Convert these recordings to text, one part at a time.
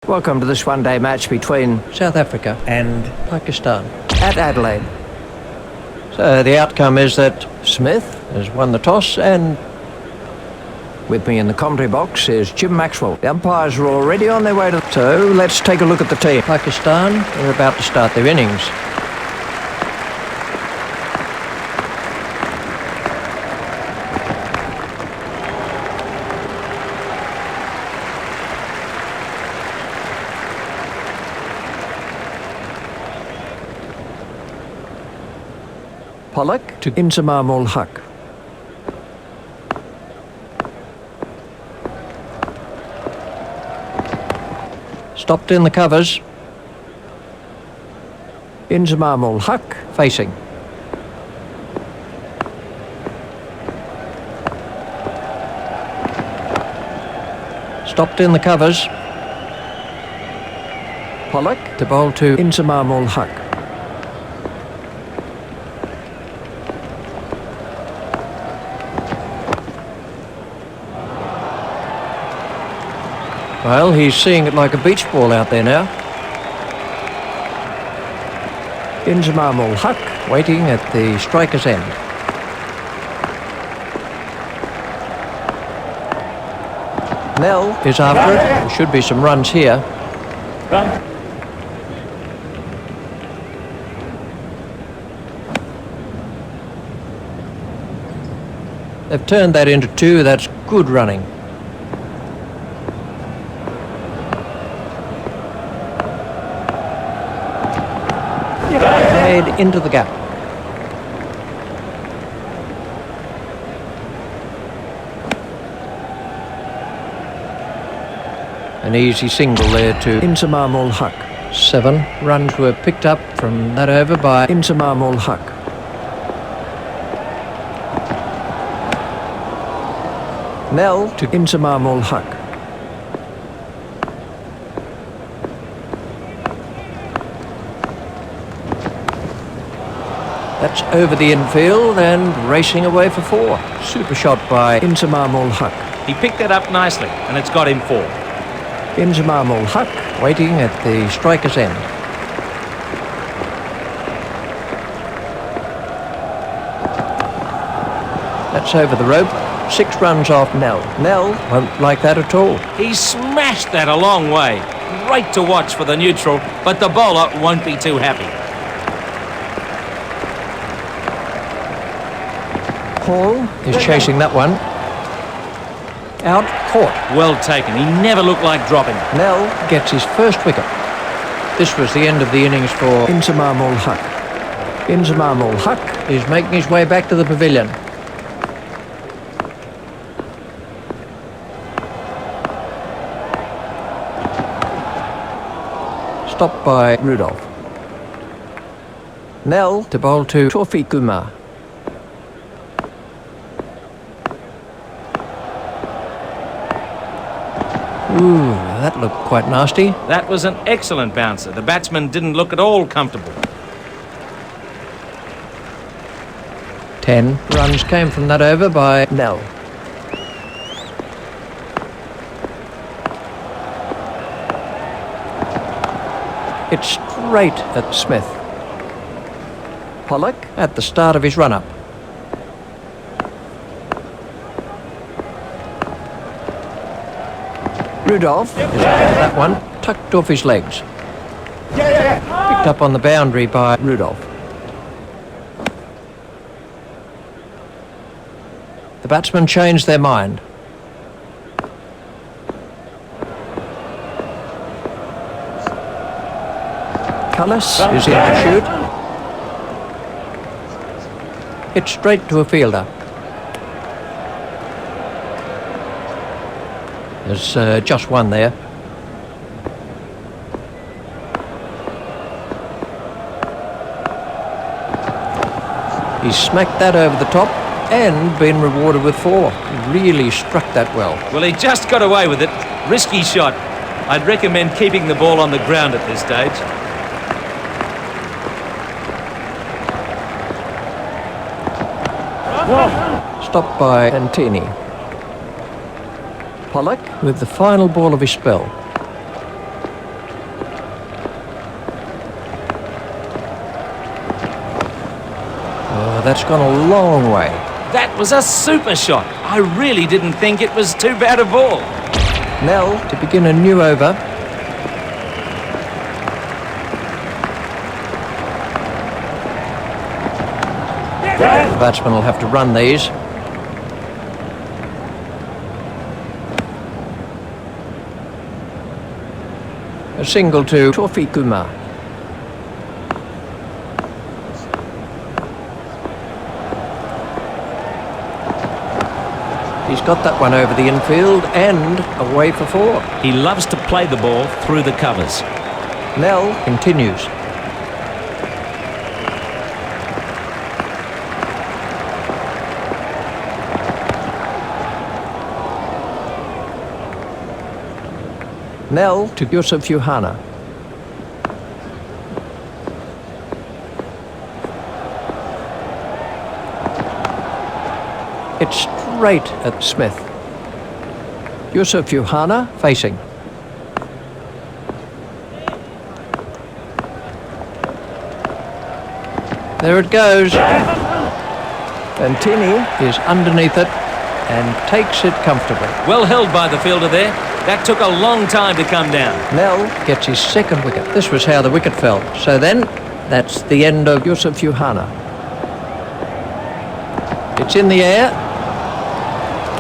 Welcome to this one-day match between South Africa and Pakistan at Adelaide. So the outcome is that Smith has won the toss, and with me in the commentary box is Jim Maxwell. The umpires are already on their way to... So let's take a look at the team. Pakistan are about to start their innings. Pollock to Inzamam ul Haq. Stopped in the covers. Inzamam ul Haq Facing. Stopped in the covers. Pollock To bowl to Inzamam ul Haq. Well, he's seeing it like a beach ball out there now. Inzamam ul Haq Waiting at the striker's end. Nell Is after it. There should be some runs here. They've turned that into two. That's good running. Played into the gap. An easy single there to Inzamam ul Haq. 7. Runs were picked up from that over by Inzamam ul Haq. Nell to Inzamam ul Haq. That's over the infield and racing away for 4. Super shot by Inzamam ul Haq. He picked that up nicely, and it's got him 4. Inzamam ul Haq. waiting at the striker's end. That's over the rope. 6 runs off Nell. Nell won't like that at all. He smashed that a long way. Great to watch for the neutral, but the bowler won't be too happy. Hall is chasing that one. Out, caught. Well taken. He never looked like dropping it. Nell gets his first wicket. This was the end of the innings for Inzamam ul Haq. Inzamam ul Haq He's making his way back to the pavilion. Stopped by Rudolph. Nell To bowl to Tawfiq Umar. Ooh, that looked quite nasty. That was an excellent bouncer. The batsman didn't look at all comfortable. 10 runs came from that over by Nell. It's straight at Smith Pollock. at the start of his run-up. Rudolph. Is after that one, tucked off his legs. Picked up on the boundary by Rudolph. the batsmen changed their mind. Cullis Is in to shoot. It's straight to a fielder. There's just one there. He smacked that over the top and been rewarded with 4. He really struck that well. Well, he just got away with it. Risky shot. I'd recommend keeping the ball on the ground at this stage. Stopped by Antini. Pollock. with the final ball of his spell. that's gone a long way. That was a super shot. I really didn't think it was too bad a ball. Nell to begin a new over. The batsman will have to run these. A single to Tawfiq Kumar. He's got that one over the infield and away for 4. He loves to play the ball through the covers. Nell continues. Nell to Yusuf Yohana. It's straight at Smith. Yusuf Yohana Facing. There it goes. and Tini. Is underneath it and takes it comfortably. Well held by the fielder there. That took a long time to come down. Nell gets his second wicket. This was how the wicket fell. So then, that's the end of Yusuf Yohana. It's in the air.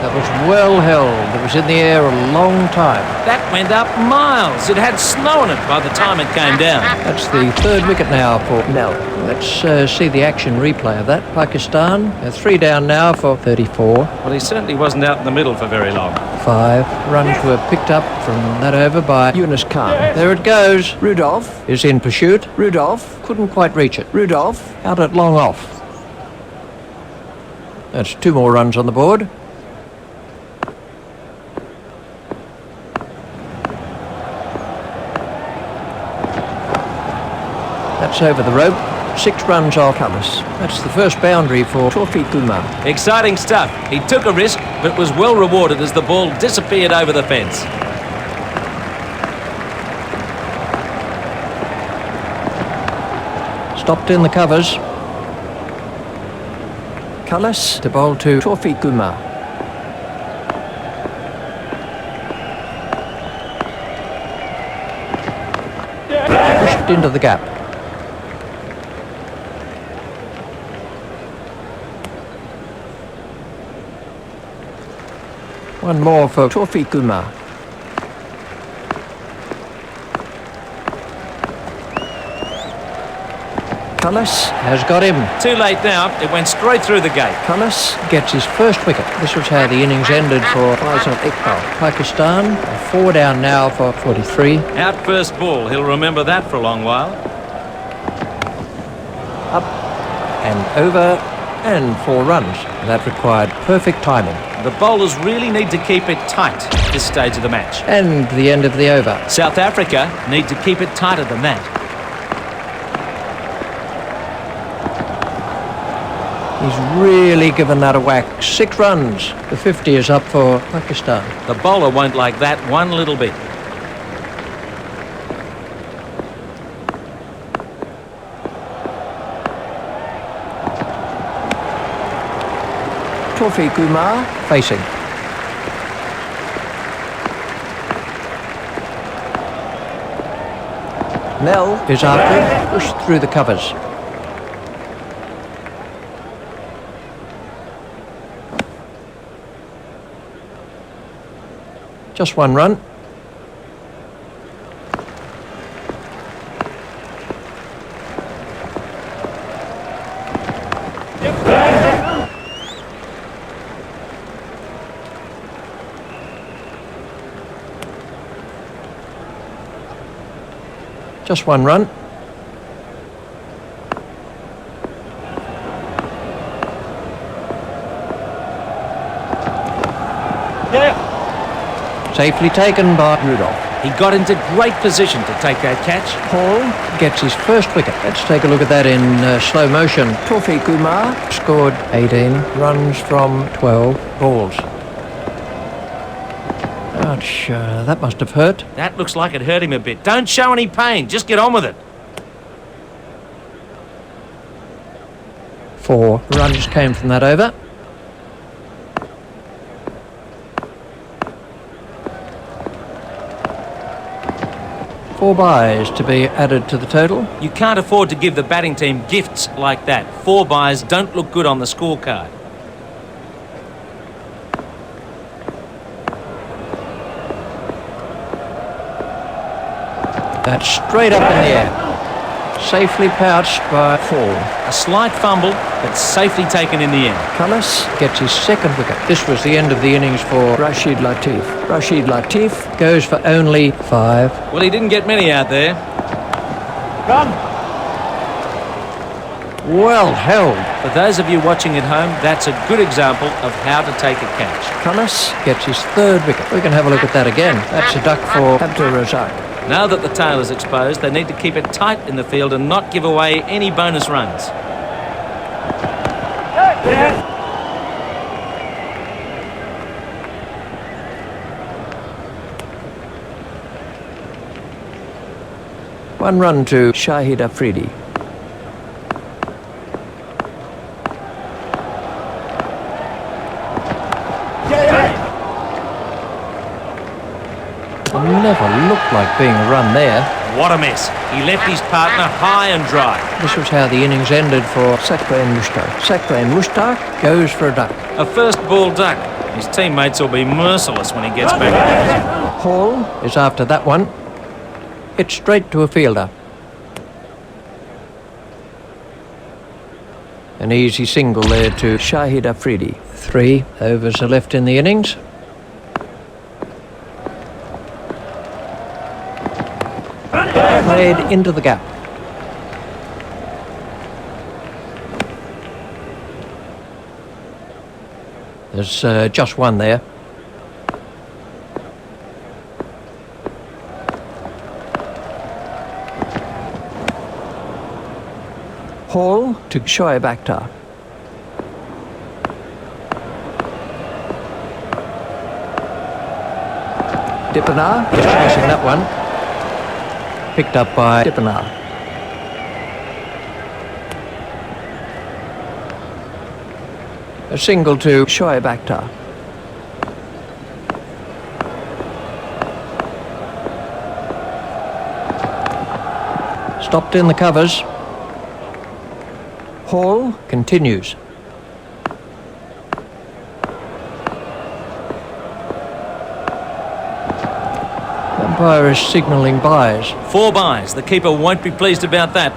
That was well held. It was in the air a long time. That went up miles. It had snow on it by the time it came down. That's the third wicket now for Nell. Let's see the action replay of that. Pakistan, 3 down now for 34. Well, he certainly wasn't out in the middle for very long. 5 runs were picked up from that over by Yunus Khan. There it goes. Rudolph. Is in pursuit. Rudolph. Couldn't quite reach it. Rudolph. Out at long off. That's 2 more runs on the board. That's over the rope. 6 runs off Cullis. That's the first boundary for Tawfiq Kumar. Exciting stuff. He took a risk, but was well rewarded as the ball disappeared over the fence. Stopped in the covers. Cullis To bowl to Tawfiq Kumar. pushed into the gap. One more for Tawfiq Kumar. Cullis. has got him. Too late now. It went straight through the gate. Cullis. Gets his first wicket. This was how the innings ended for Faisal Iqbal. Pakistan. 4 down now for 43. Out first ball. He'll remember that for a long while. Up and over and 4 runs. That required perfect timing. The bowlers really need to keep it tight at this stage of the match. And the end of the over. South Africa need to keep it tighter than that. He's really given that a whack. 6 runs. The 50 is up for Pakistan. The bowler won't like that one little bit. Tawfiq Kumar. Facing. Nell. Is after. Pushed through the covers. Just 1 run. Just 1 run. Safely taken by Rudolph. He got into great position to take that catch. Paul. Gets his first wicket. Let's take a look at that in slow motion. Tawfiq Kumar. Scored 18 runs from 12 balls. Ouch, that must have hurt. That looks like it hurt him a bit. Don't show any pain. Just get on with it. 4 runs came from that over. Four byes to be added to the total. You can't afford to give the batting team gifts like that. 4 byes don't look good on the scorecard. That's straight up in the air. Safely pouched by 4. A slight fumble, but safely taken in the end. Cullis Gets his second wicket. This was the end of the innings for Rashid Latif. Rashid Latif goes for only 5. Well, he didn't get many out there. Well held. For those of you watching at home, that's a good example of how to take a catch. Cullis Gets his third wicket. We can have a look at that again. That's a duck for Abdul Razak. Now that the tail is exposed, they need to keep it tight in the field and not give away any bonus runs. one run to Shahid Afridi. never looked like being a run there. What a mess. He left his partner high and dry. This was how the innings ended for Sakbain Mushtaq. Sakbain Mushtaq goes for a duck. A first ball duck. His teammates will be merciless when he gets back. Hall is after that one. It's straight to a fielder. An easy single there to Shahid Afridi. 3 overs are left in the innings. Played into the gap. There's just one there. Hall to Shoaib Akhtar. Dippenar Just chasing that one. Picked up by Dippenar. a single to Shoaib Akhtar. stopped in the covers. Hall Continues. Umpire is signalling byes. 4 byes. The keeper won't be pleased about that.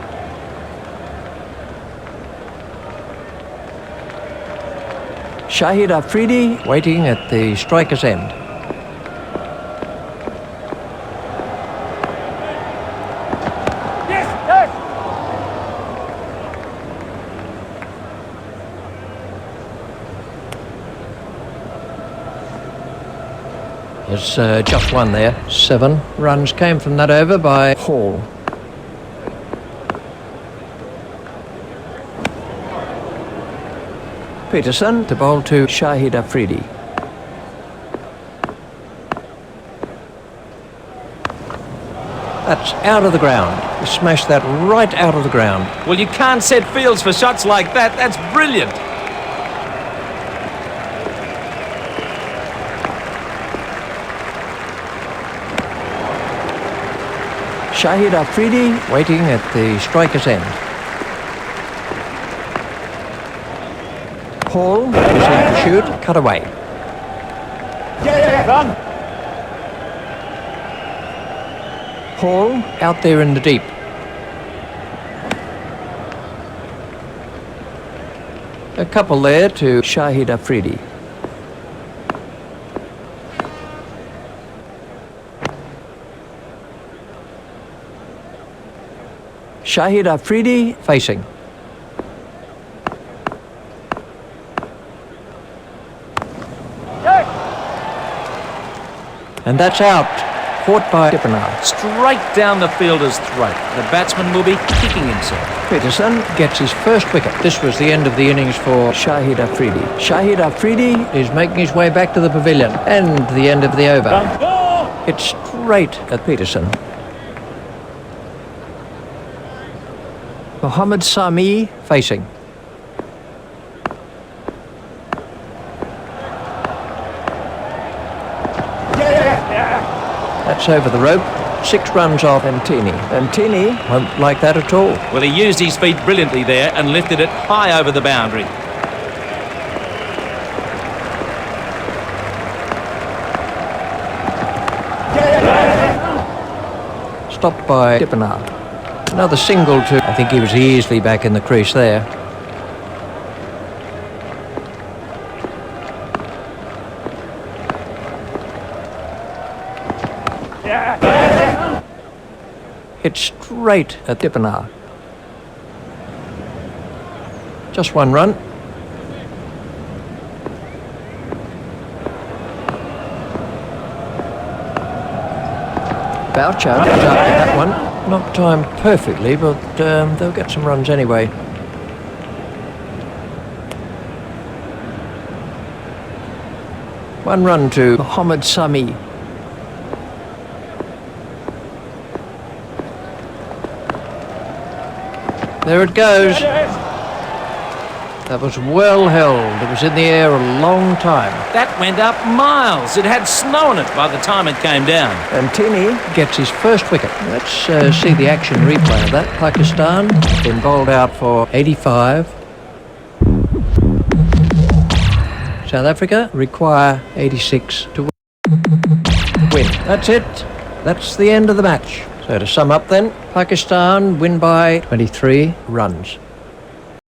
Shahid Afridi. Waiting at the striker's end. There's just one there. 7 runs came from that over by Hall. Peterson to bowl to Shahid Afridi. That's out of the ground. He smashed that right out of the ground. Well, you can't set fields for shots like that. That's brilliant. Shahid Afridi. Waiting at the striker's end. Hall Using to shoot, cut away. Hall Out there in the deep. A couple there to Shahid Afridi. Shahid Afridi facing. And that's out. Caught by Dippenar. Straight down the fielder's throat. The batsman will be kicking himself. Peterson gets his first wicket. This was the end of the innings for Shahid Afridi. Shahid Afridi is making his way back to the pavilion. And the end of the over. It's straight at Peterson. Mohammed Sami facing. That's over the rope. 6 runs off. Antini. Antini. Won't like that at all. Well, he used his feet brilliantly there and lifted it high over the boundary. Stopped by Dippenaar. another single to... I think he was easily back in the crease there. Hit straight at Dippenaar. just 1 run. Boucher. That one. Not timed perfectly, but they'll get some runs anyway. One run to Mohammed Sami. There it goes. That was well held. It was in the air a long time. That went up miles. It had snow on it by the time it came down. Antini. Gets his first wicket. Let's see the action replay of that. Pakistan been bowled out for 85. South Africa require 86 to win. That's it. That's the end of the match. So to sum up then, Pakistan win by 23 runs.